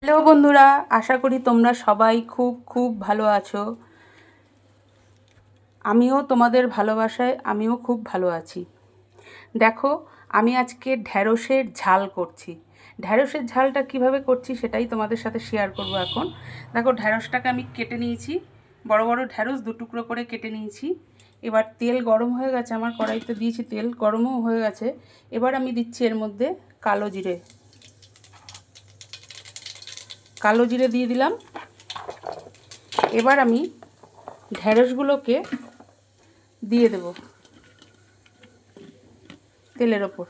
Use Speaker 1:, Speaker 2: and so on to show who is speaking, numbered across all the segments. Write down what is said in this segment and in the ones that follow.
Speaker 1: Hello বন্ধুরা, আশা করি তোমরা সবাই খুব খুব ভালো আছো। আমিও তোমাদের ভালোবাসায় খুব ভালো আছি। দেখো, আমি আজকে ঢ্যাঁড়সের ঝাল করছি। ঢ্যাঁড়সের ঝালটা কিভাবে করছি সেটাই তোমাদের সাথে শেয়ার করব এখন। দেখো, ঢ্যাঁড়সটাকে আমি কেটে নিয়েছি, বড় বড় ঢ্যাঁড়স 2 টুকরো করে কেটে নিয়েছি। এবার তেল গরম হয়ে গেছে, আমার কড়াইতে দিয়েছি, তেল গরমও হয়ে গেছে। এবার আমি দিচ্ছি এর মধ্যে কালো জিরে দিয়ে দিলাম। এবার আমি ঢ্যাঁড়সগুলোকে দিয়ে দেব তেলের ওপর।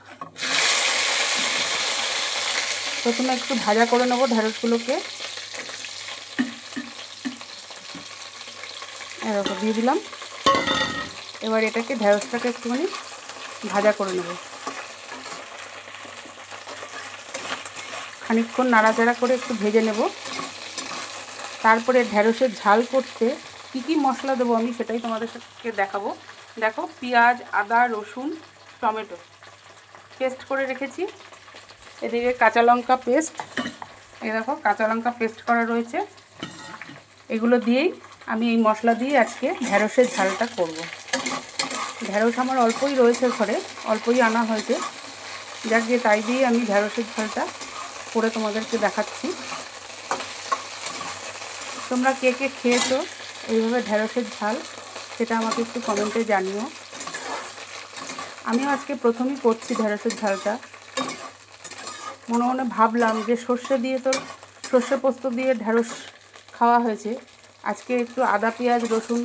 Speaker 1: প্রথমে একটু ভাজা করে নেবো ঢ্যাঁড়সগুলোকে। এরকম দিয়ে দিলাম। এবার এটাকে ঢ্যাঁড়সটাকে একটুখানি ভাজা করে নেব, খানিকক্ষণ নাড়াচাড়া করে একটু ভেজে নেব। তারপরে ঢ্যাঁড়সের ঝাল করতে কী কী মশলা দেবো আমি সেটাই তোমাদের সাথে দেখাবো। দেখো, পেঁয়াজ, আদা, রসুন, টমেটো পেস্ট করে রেখেছি। এদিকে কাঁচা লঙ্কা পেস্ট, এই দেখো কাঁচা লঙ্কা পেস্ট করা রয়েছে। এগুলো দিয়েই আমি এই মশলা দিয়ে আজকে ঢ্যাঁড়সের ঝালটা করব। ঢ্যাঁড়স আমার অল্পই রয়েছে ঘরে, অল্পই আনা হয়েছে, যাক গিয়ে তাই দিয়ে আমি ঢ্যাঁড়সের ঝালটা করে তোমাদেরকে দেখাচ্ছি। তোমরা কে কে খেয়েছো এইভাবে ঢ্যাঁড়সের ঝাল সেটা আমাকে একটু কমেন্টে জানিও। আমিও আজকে প্রথমেই করছি ঢ্যাঁড়সের ঝালটা। মনে মনে ভাবলাম যে সর্ষে পোস্ত দিয়ে ঢ্যাঁড়স খাওয়া হয়েছে, আজকে একটু আদা পেঁয়াজ রসুন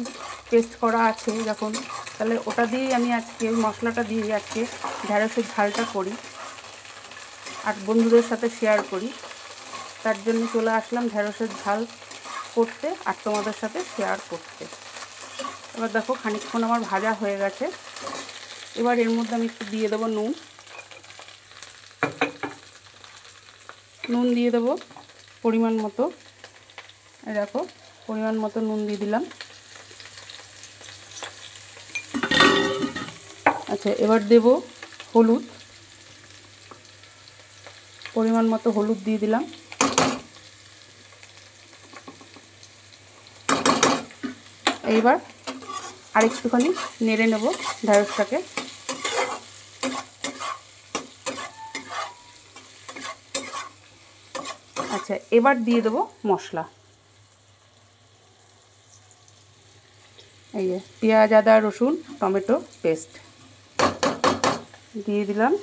Speaker 1: পেস্ট করা আছে যখন, তাহলে ওটা দিয়েই আমি আজকে মশলাটা দিয়ে আজকে ঢ্যাঁড়সের ঝালটা করি আর বন্ধুদের সাথে শেয়ার করি। তার জন্য চলে আসলাম ঢ্যাঁড়সের ঝাল করতে আর তোমাদের সাথে শেয়ার করতে। এবার দেখো, খানিকক্ষণ আমার ভাজা হয়ে গেছে। এবার এর মধ্যে আমি একটু দিয়ে দেবো নুন দিয়ে দেবো পরিমাণ মতো। দেখো, পরিমাণ মতো নুন দিয়ে দিলাম। আচ্ছা, এবার দেব হলুদ, পরিমাণ মতো হলুদ দিয়ে দিলাম। এইবার আরেকটুখানি নেড়ে নেব ঢ্যাঁড়সটাকে। আচ্ছা, এবার দিয়ে দেবো মশলা। এই যে পেঁয়াজ আদা রসুন টমেটো পেস্ট দিয়ে দিলাম।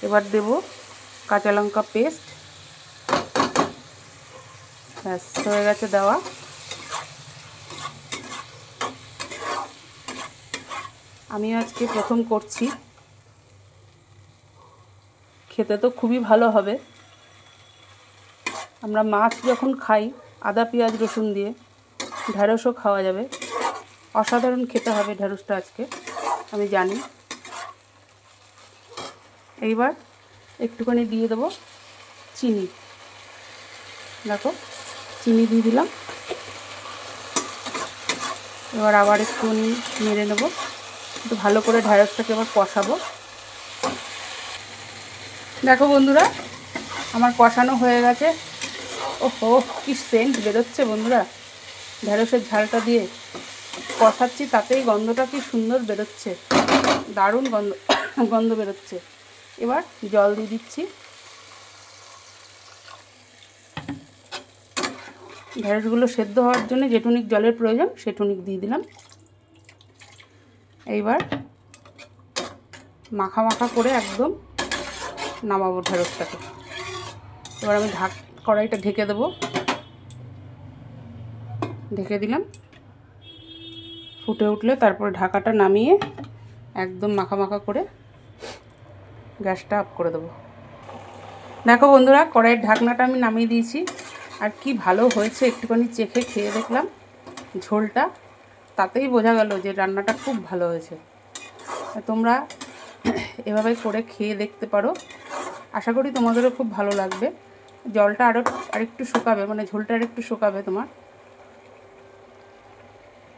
Speaker 1: এবার দেব কাঁচা লঙ্কা পেস্ট। ব্যাস, হয়ে গেছে দেওয়া। আমি আজকে প্রথম করছি, খেতে তো খুবই ভালো হবে। আমরা মাছ যখন খাই আদা পেঁয়াজ রসুন দিয়ে, ঢ্যাঁড়সও খাওয়া যাবে। অসাধারণ খেতে হবে ঢ্যাঁড়সটা আজকে, আমি জানি। এইবার একটুখানি দিয়ে দেবো চিনি। দেখো, চিনি দিয়ে দিলাম। এবার আবার একটুখানি নেড়ে নেবো, একটু ভালো করে ঢ্যাঁড়সটাকে এবার কষাবো। দেখো বন্ধুরা, আমার কষানো হয়ে গেছে। ওহো, কি সেন্ট বেরোচ্ছে বন্ধুরা! ঢ্যাঁড়সের ঝালটা দিয়ে কষাচ্ছি, তাতেই গন্ধটা কি সুন্দর বেরোচ্ছে, দারুণ গন্ধ বেরোচ্ছে। এবার জল দিয়ে দিচ্ছি। ঢ্যাঁড়সগুলো সেদ্ধ হওয়ার জন্য যেটুনিক জলের প্রয়োজন সেটুনিক দিয়ে দিলাম। এইবার মাখা মাখা করে একদম নামাবো ঢ্যাঁড়সটাকে। এবার আমি কড়াইটা ঢেকে দেবো। ঢেকে দিলাম। ফুটে উঠলে তারপরে ঢাকাটা নামিয়ে একদম মাখা মাখা করে গ্যাসটা অফ করে দেবো। দেখো বন্ধুরা, কড়াইয়ের ঢাকনাটা আমি নামিয়ে দিয়েছি। আর কি ভালো হয়েছে, একটুখানি চেখে খেয়ে দেখলাম ঝোলটা, তাতেই বোঝা গেল যে রান্নাটা খুব ভালো হয়েছে। তোমরা এভাবে করে খেয়ে দেখতে পারো, আশা করি তোমাদেরও খুব ভালো লাগবে। জলটা আরেকটু শুকাবে, মানে ঝোলটা আরেকটু শুকাবে তোমার,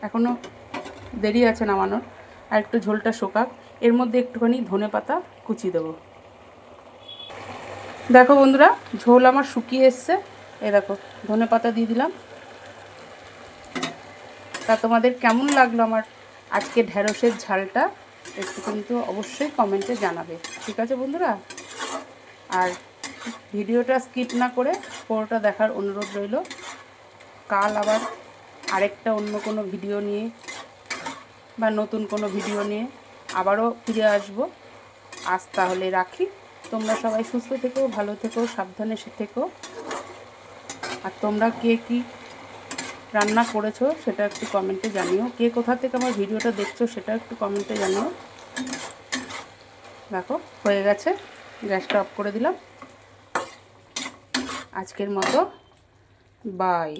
Speaker 1: এখনও দেরি আছে নামানোর। আর একটু ঝোলটা শুকাক, এর মধ্যে একটুখানি ধনেপাতা কুচি দেবো। দেখো বন্ধুরা, ঝোল আমার শুকিয়ে এসছে। এই দেখো ধনেপাতা দিয়ে দিলাম। তা তোমাদের কেমন লাগলো আমার আজকে ঢ্যাঁড়সের ঝালটা একটু কিন্তু অবশ্যই কমেন্টে জানাবে। ঠিক আছে বন্ধুরা? আর ভিডিওটা স্কিপ না করে পুরোটা দেখার অনুরোধ রইল। কাল আবার আরেকটা অন্য কোনো ভিডিও নিয়ে বা নতুন কোনো ভিডিও নিয়ে আবারও ফিরে আসব। আজ তাহলে রাখি। তোমরা সবাই সুস্থ থেকো, ভালো থেকো, সাবধানে থেকো। আর তোমরা কে কী রান্না করেছো সেটা একটু কমেন্টে জানিও। কে কোথা থেকে আমার ভিডিওটা দেখছো সেটা একটু কমেন্টে জানিও। দেখো হয়ে গেছে, গ্যাসটা অফ করে দিলাম। আজকের মতো বাই।